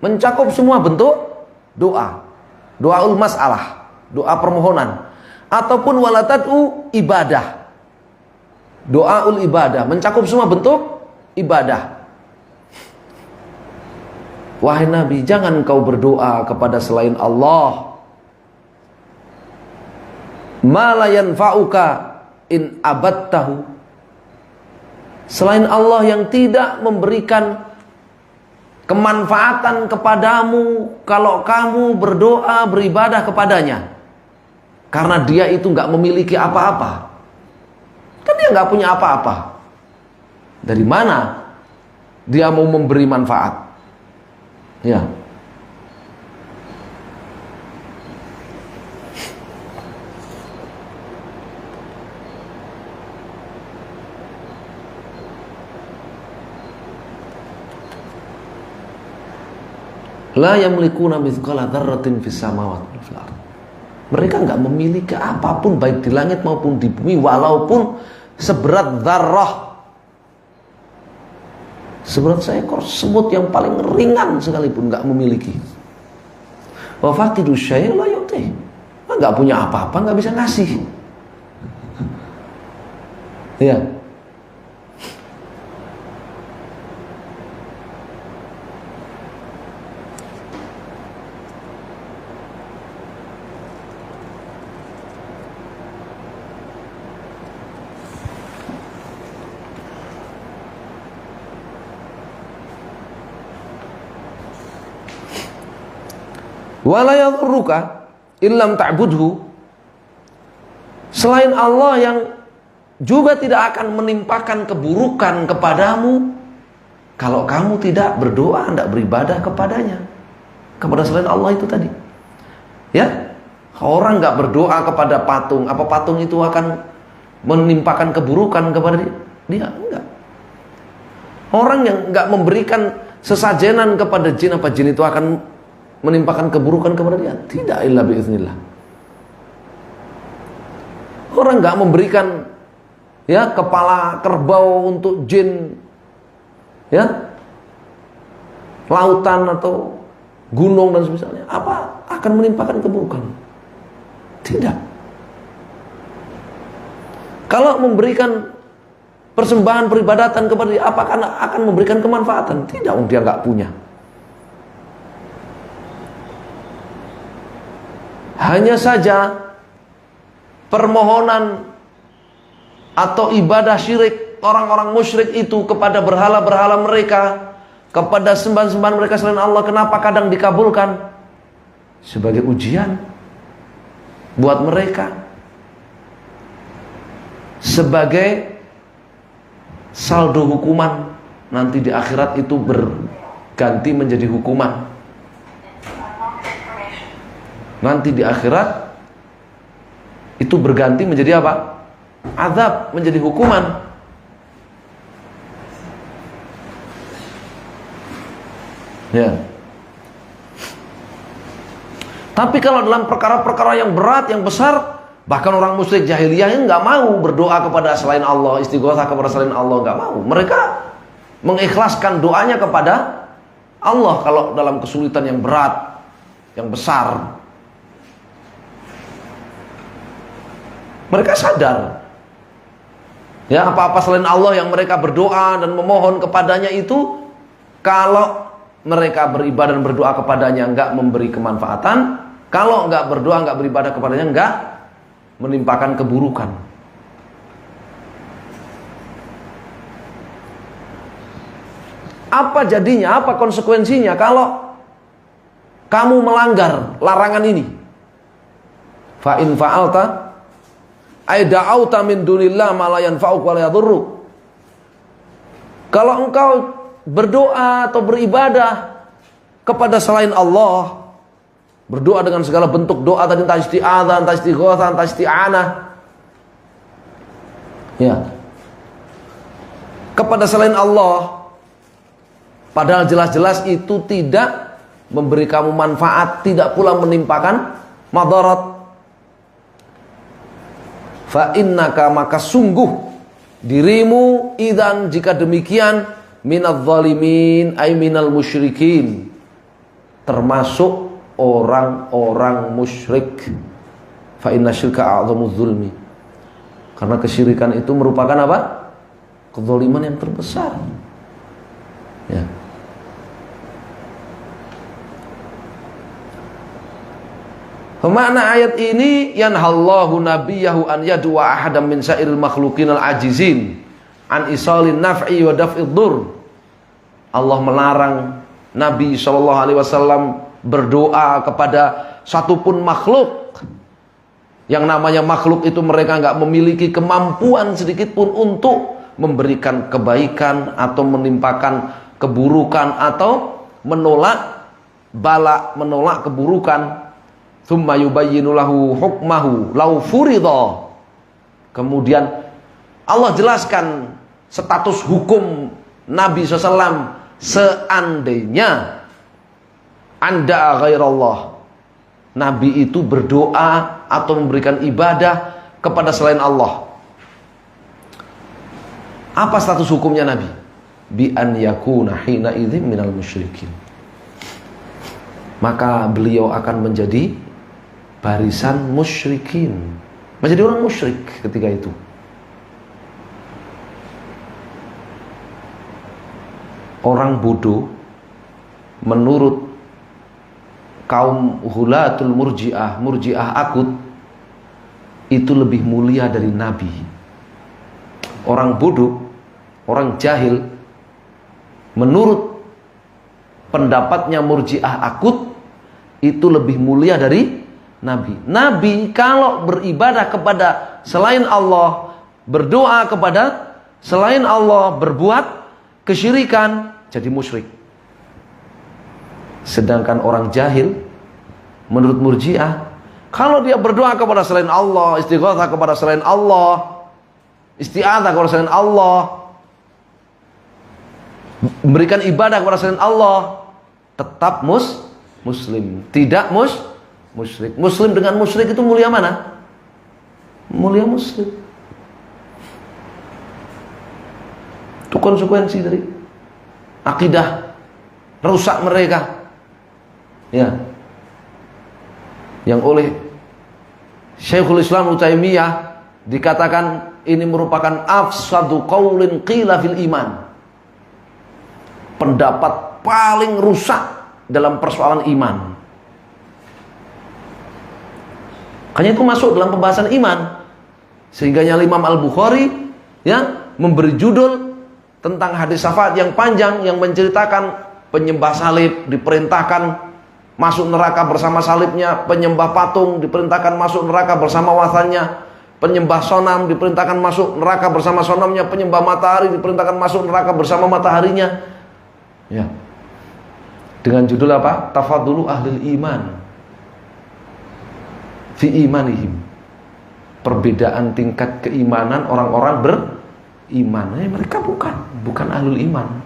Mencakup semua bentuk doa. Doaul mas'alah, doa permohonan, ataupun walatatu ibadah. Doaul ibadah mencakup semua bentuk ibadah. Wahai Nabi, jangan kau berdoa kepada selain Allah. Ma la yanfa'uka in abadtahu. Selain Allah yang tidak memberikan kemanfaatan kepadamu kalau kamu berdoa beribadah kepadanya. Karena dia itu nggak memiliki apa-apa. Kan dia nggak punya apa-apa. Dari mana dia mau memberi manfaat? Ya. La yamlikuna mithqala dzarratin fis samawati wal fil ardh. Mereka enggak memiliki apapun baik di langit maupun di bumi walaupun seberat dzarrah. Seberat seekor semut yang paling ringan sekalipun enggak memiliki. Wa faqidu syai' la yu'ti. Enggak punya apa-apa, enggak bisa ngasih. Ya. Wala yadhurruka illam ta'budhu. Selain Allah yang juga tidak akan menimpakan keburukan kepadamu kalau kamu tidak berdoa, tidak beribadah kepadanya, kepada selain Allah itu tadi. Ya, orang nggak berdoa kepada patung, apa patung itu akan menimpakan keburukan kepada dia? Enggak. Orang yang nggak memberikan sesajenan kepada jin, apa jin itu akan menimpakan keburukan kepada dia? Tidak, illa biiznillah. Orang nggak memberikan ya kepala kerbau untuk jin, ya lautan atau gunung dan semisalnya, apa akan menimpakan keburukan? Tidak. Kalau memberikan persembahan peribadatan kepada dia, apakah akan memberikan kemanfaatan? Tidak, dia nggak punya. Hanya saja permohonan atau ibadah syirik orang-orang musyrik itu kepada berhala-berhala mereka, kepada sembahan-sembahan mereka selain Allah, kenapa kadang dikabulkan? Sebagai ujian buat mereka, sebagai saldo hukuman. Nanti di akhirat itu berganti menjadi hukuman. Nanti di akhirat itu berganti menjadi apa? Azab, menjadi hukuman. Ya. Tapi kalau dalam perkara-perkara yang berat, yang besar, bahkan orang musyrik jahiliyah ini nggak mau berdoa kepada selain Allah, istighotsah kepada selain Allah, nggak mau. Mereka mengikhlaskan doanya kepada Allah kalau dalam kesulitan yang berat, yang besar. Mereka sadar, ya, apa-apa selain Allah yang mereka berdoa dan memohon kepadanya itu, kalau mereka beribadah dan berdoa kepadanya nggak memberi kemanfaatan, kalau nggak berdoa, nggak beribadah kepadanya, nggak menimpakan keburukan. Apa jadinya, apa konsekuensinya kalau kamu melanggar larangan ini? Fa in fa'alta ay da'auta min dunillah ma la yanfa'uk wa la yadhurruk. Kalau engkau berdoa atau beribadah kepada selain Allah, berdoa dengan segala bentuk doa tadi, entah isti'adzah, entah istighotsah, entah isti'anah, ya, kepada selain Allah, padahal jelas-jelas itu tidak memberi kamu manfaat, tidak pula menimpakan madarat. Fa innaka, maka sungguh dirimu idzan jika demikian minadz zalimin ay minal musyrikin, termasuk orang-orang musyrik. Fa inna syirka a'zamuz zulmi, karena kesyirikan itu merupakan apa? Kezaliman yang terbesar. Ya. Makna ayat ini, yanhallahu nabiyahu an yadwa ahadam min sa'iril makhluqin al-ajizin an isalin naf'i wa daf'id dur. Allah melarang Nabi SAW berdoa kepada satupun makhluk. Yang namanya makhluk itu mereka enggak memiliki kemampuan sedikit pun untuk memberikan kebaikan atau menimpakan keburukan atau menolak bala, menolak keburukan. Tsumma yubayyinu lahu hukmahu law furidha. Kemudian Allah jelaskan status hukum Nabi SAW seandainya anda ghairallah, Nabi itu berdoa atau memberikan ibadah kepada selain Allah. Apa status hukumnya Nabi? Bi an yakuna hina idzin minal musyrikin, maka beliau akan menjadi barisan musyrikin, menjadi orang musyrik ketika itu. Orang bodoh menurut kaum hulatul murji'ah, murji'ah akut, itu lebih mulia dari Nabi. Orang bodoh, orang jahil, menurut pendapatnya murji'ah akut, itu lebih mulia dari Nabi. Nabi kalau beribadah kepada selain Allah, berdoa kepada selain Allah, berbuat kesyirikan, jadi musyrik. Sedangkan orang jahil menurut murji'ah, kalau dia berdoa kepada selain Allah, istighotsah kepada selain Allah, isti'adzah kepada selain Allah, memberikan ibadah kepada selain Allah, tetap muslim, tidak musyrik. Muslim dengan musyrik itu mulia mana? Mulia muslim. Itu konsekuensi dari akidah rusak mereka. Ya. Yang oleh Syekhul Islam Ibnu Taimiyah dikatakan ini merupakan afsadu qaulin qila fil iman. Pendapat paling rusak dalam persoalan iman. Makanya itu masuk dalam pembahasan iman. Sehingga Imam Al-Bukhari ya memberi judul tentang hadis syafaat yang panjang yang menceritakan penyembah salib diperintahkan masuk neraka bersama salibnya, penyembah patung diperintahkan masuk neraka bersama wasannya, penyembah sonam diperintahkan masuk neraka bersama sonamnya, penyembah matahari diperintahkan masuk neraka bersama mataharinya. Ya. Dengan judul apa? Tafadulu ahlul iman fi imanihim. Perbedaan tingkat keimanan orang-orang beriman. Mereka bukan ahlul iman.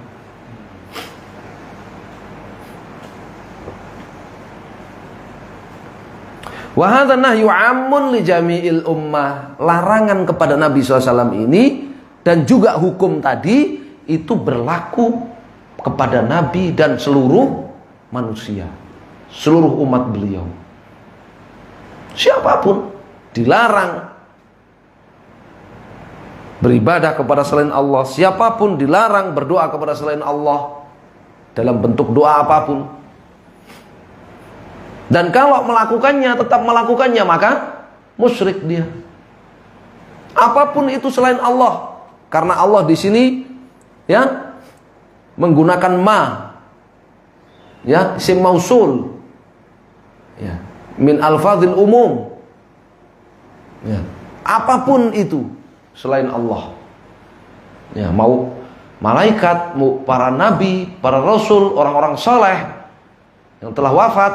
Wa hadza nahyu 'ammun li jami'il ummah. Larangan kepada Nabi SAW ini dan juga hukum tadi itu berlaku kepada Nabi dan seluruh manusia, seluruh umat beliau. Siapapun dilarang beribadah kepada selain Allah. Siapapun dilarang berdoa kepada selain Allah dalam bentuk doa apapun. Dan kalau melakukannya, tetap melakukannya, maka musyrik dia. Apapun itu selain Allah. Karena Allah di sini ya menggunakan ma, ya, isim mausul, ya, min alfadzil umum. Ya. Apapun itu selain Allah, ya, mau malaikat, mau para nabi, para rasul, orang-orang saleh yang telah wafat,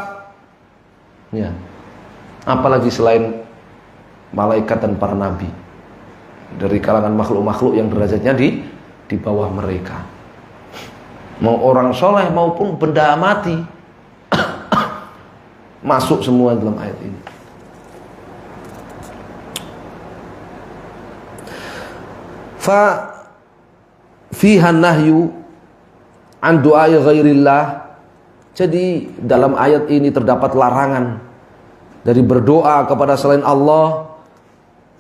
ya, apalagi selain malaikat dan para nabi dari kalangan makhluk-makhluk yang derajatnya di bawah mereka, mau orang saleh maupun benda mati masuk semua dalam ayat ini. Fa fiha nahyu an du'ai ghairillah. Jadi dalam ayat ini terdapat larangan dari berdoa kepada selain Allah,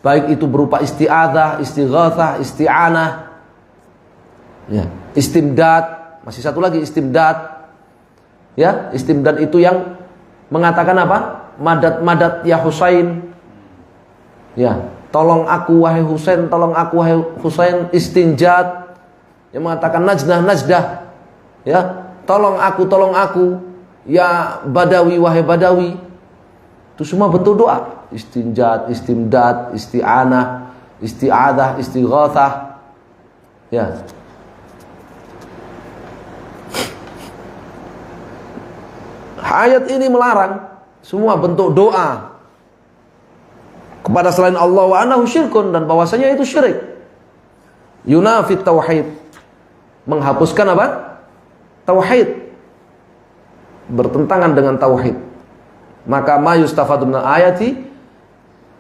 baik itu berupa isti'adzah, istighatsah, isti'anah, ya, istimdad, masih satu lagi istimdad. Ya, istimdad itu yang mengatakan apa? Madad ya Husain. Ya, tolong aku wahai Husain, tolong aku wahai Husain. Istinjad yang mengatakan najdah. Ya, tolong aku ya Badawi wahai Badawi. Itu semua bentuk doa. Istinjad, istimdad, isti'anah, isti'adzah, istighatsah. Ya. Ayat ini melarang semua bentuk doa kepada selain Allah, wa annahu syirkun, dan bahwasanya itu syirik. Yunafit tauhid, menghapuskan apa? Tauhid, bertentangan dengan tauhid. Maka ma yustafadu min ayati,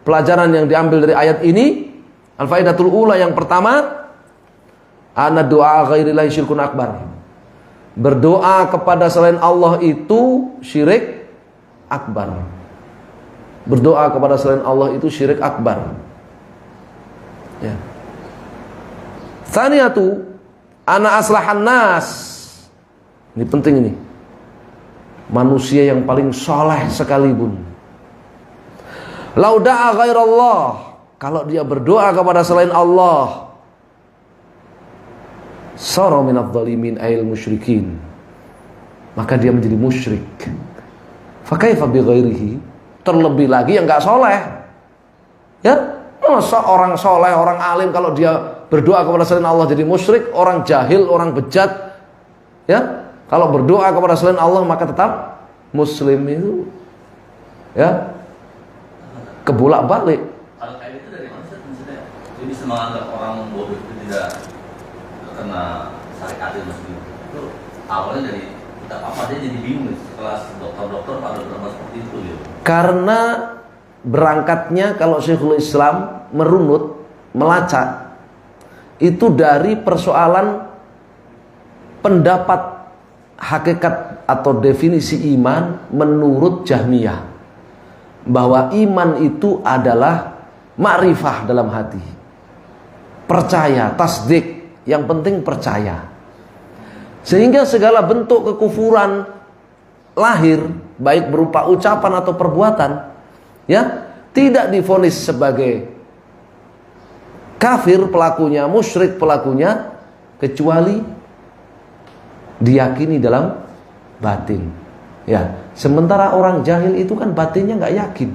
pelajaran yang diambil dari ayat ini, al-faidatul ula, yang pertama, anna du'a ghairillahi syirkun akbar. Berdoa kepada selain Allah itu syirik akbar. Berdoa kepada selain Allah itu syirik akbar. Ya. Tsaniyatu ana aslahan nas. Ini penting ini. Manusia yang paling soleh sekalipun, lau da'a ghairallah, kalau dia berdoa kepada selain Allah, sara minadh dhalimin ayil musyrikin, maka dia menjadi musyrik. Fa kaifa bi ghairihi, terlebih lagi yang enggak soleh. Ya, masa orang soleh, orang alim kalau dia berdoa kepada selain Allah jadi musyrik, orang jahil, orang bejat, ya, kalau berdoa kepada selain Allah maka tetap muslim itu, ya, kebolak-balik. Kalau kayak itu dari mana sih maksudnya? Jadi bisa menganggap orang bodoh itu tidak terkena syariat muslim. Itu awalnya dari kita apa dia jadi bingung setelah dokter-dokter pada drama seperti itu gitu. Karena berangkatnya kalau Syekhul Islam merunut, melacak itu dari persoalan pendapat hakikat atau definisi iman menurut Jahmiyah, bahwa iman itu adalah ma'rifah dalam hati, percaya, tasdik, yang penting percaya. Sehingga segala bentuk kekufuran lahir, baik berupa ucapan atau perbuatan, ya, tidak divonis sebagai kafir pelakunya, musyrik pelakunya, kecuali diyakini dalam batin. Ya, sementara orang jahil itu kan batinnya nggak yakin,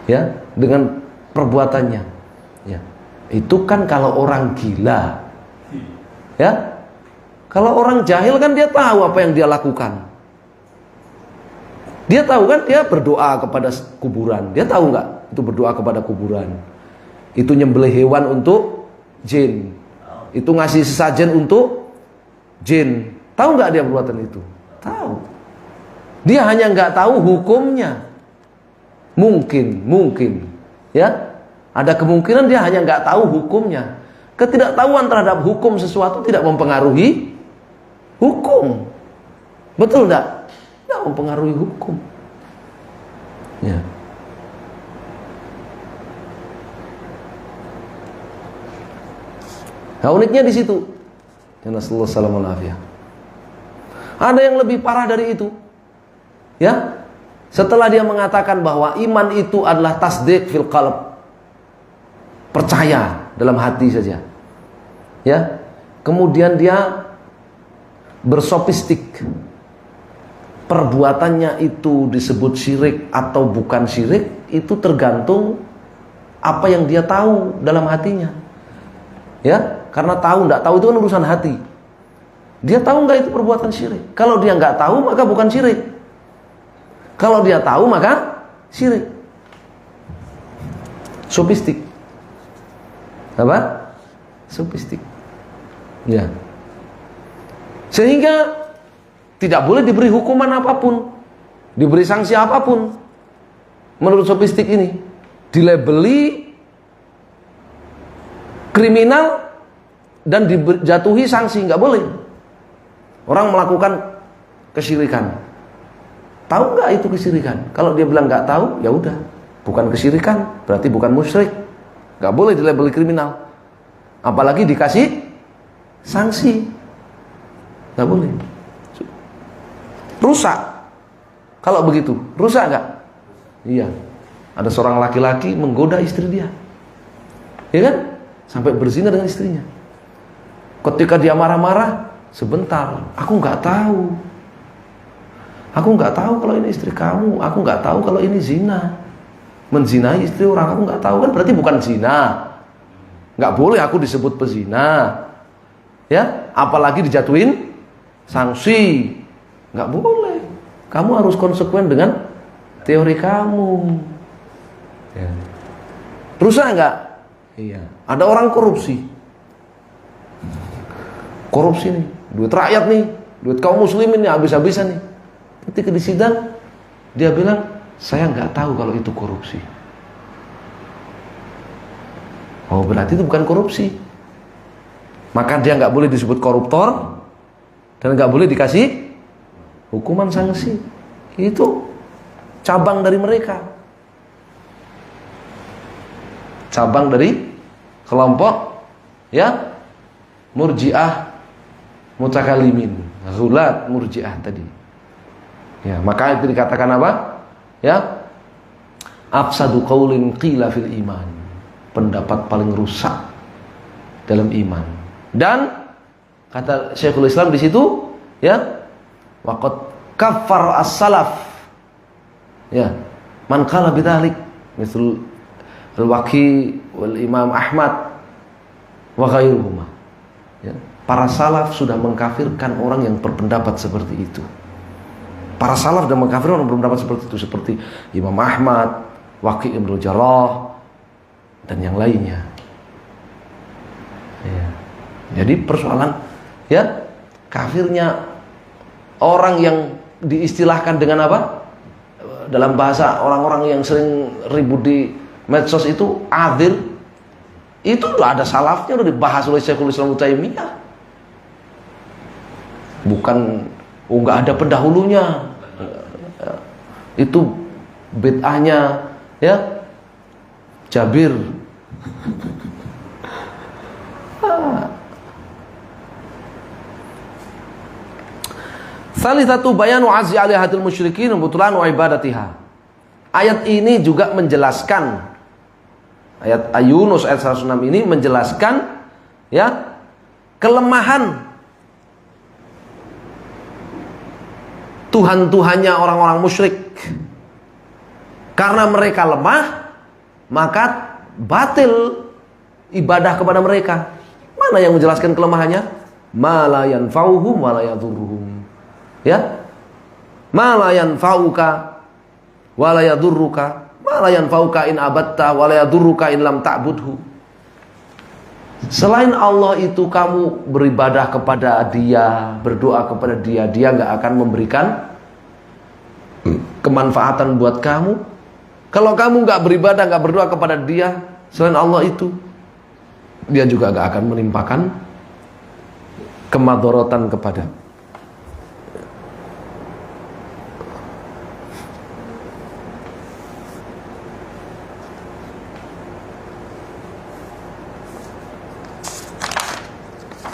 ya, dengan perbuatannya. Ya, itu kan kalau orang gila, ya. Kalau orang jahil kan dia tahu apa yang dia lakukan. Dia tahu kan, dia berdoa kepada kuburan. Dia tahu nggak itu berdoa kepada kuburan? Itu nyembelih hewan untuk jin. Itu ngasih sesajen untuk jin. Tahu nggak dia perbuatan itu? Tahu. Dia hanya nggak tahu hukumnya. Mungkin, ya. Ada kemungkinan dia hanya nggak tahu hukumnya. Ketidaktahuan terhadap hukum sesuatu tidak mempengaruhi hukum. Betul enggak? Tidak mempengaruhi hukum. Ya. Nah, uniknya di situ. Nasallahu salamul afiyah. Ada yang lebih parah dari itu. Ya. Setelah dia mengatakan bahwa iman itu adalah tasdik fil qalb. Percaya dalam hati saja. Ya. Kemudian dia bersofistik, perbuatannya itu disebut syirik atau bukan syirik, itu tergantung apa yang dia tahu dalam hatinya, ya, karena tahu nggak tahu itu kan urusan hati. Dia tahu nggak itu perbuatan syirik? Kalau dia nggak tahu maka bukan syirik. Kalau dia tahu maka syirik. Sofistik, apa? Sofistik, ya. Sehingga tidak boleh diberi hukuman apapun, diberi sanksi apapun. Menurut sofistik ini, dilabeli kriminal dan dijatuhi sanksi, nggak boleh. Orang melakukan kesyirikan, tahu nggak itu kesyirikan? Kalau dia bilang nggak tahu, ya udah, bukan kesyirikan, berarti bukan musyrik, nggak boleh dilabeli kriminal. Apalagi dikasih sanksi. Nggak boleh. Rusak. Kalau begitu, rusak nggak? Iya. Ada seorang laki-laki menggoda istri dia, ya kan? Sampai berzina dengan istrinya. Ketika dia marah-marah, sebentar, aku nggak tahu. Aku nggak tahu kalau ini istri kamu. Aku nggak tahu kalau ini zina. Menzinai istri orang, aku nggak tahu, kan berarti bukan zina. Nggak boleh aku disebut pezina. Ya, apalagi dijatuhin sanksi. Nggak boleh. Kamu harus konsekuen dengan teori kamu, ya. Rusak nggak? Iya. Ada orang korupsi nih, duit rakyat nih, duit kaum muslimin nih, habis-habisan nih. Ketika di sidang dia bilang, saya nggak tahu kalau itu korupsi. Oh, berarti itu bukan korupsi. Maka dia nggak boleh disebut koruptor dan nggak boleh dikasih hukuman sanksi. Itu cabang dari mereka, cabang dari kelompok, ya, murji'ah mutakalimin, ghulat murji'ah tadi. Ya, maka itu dikatakan apa? Ya, afsadu qaulin qila fil iman, pendapat paling rusak dalam iman. Dan kata Syekhul Islam di situ, ya, waqad kaffar as-salaf, ya, man qala bidzalik, misal al-Waqi wal Imam Ahmad wa ghairuhuma. Ya, para salaf sudah mengkafirkan orang yang berpendapat seperti itu. Para salaf sudah mengkafirkan orang yang berpendapat seperti itu, seperti Imam Ahmad, Waqi ibn Jarrah dan yang lainnya. Ya. Jadi persoalan, ya, kafirnya orang yang diistilahkan dengan apa? Dalam bahasa orang-orang yang sering ribut di medsos itu adzir. Itu udah ada salafnya, udah dibahas oleh Syekhul Islam Taimiyah. Bukan nggak ada pendahulunya. Itu bid'ahnya, ya, Jabir. Salih satu bayanu azzi alihatil musyrikin wa butlan wa ibadatiha. Ayat ini juga menjelaskan, ayat Yunus ayat 106 ini menjelaskan ya kelemahan Tuhan-Tuhannya orang-orang musyrik. Karena mereka lemah, maka batil ibadah kepada mereka. Mana yang menjelaskan kelemahannya? Ma la yanfa'uhum wa la yadhurruhum. Ya? Ma la yanfa'uka wa la yadhurruka. Ma la yanfa'uka in abatta wa la yadhurruka in lam ta'budhu. Selain Allah itu kamu beribadah kepada Dia, berdoa kepada Dia, Dia nggak akan memberikan kemanfaatan buat kamu. Kalau kamu nggak beribadah, nggak berdoa kepada Dia selain Allah itu, Dia juga nggak akan menimpakan kemadharatan kepada.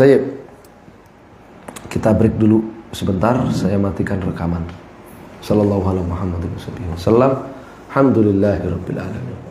Baik, kita break dulu sebentar. Saya matikan rekaman. Sallallahu alaihi Muhammadin wasallam. Alhamdulillahirabbil alamin.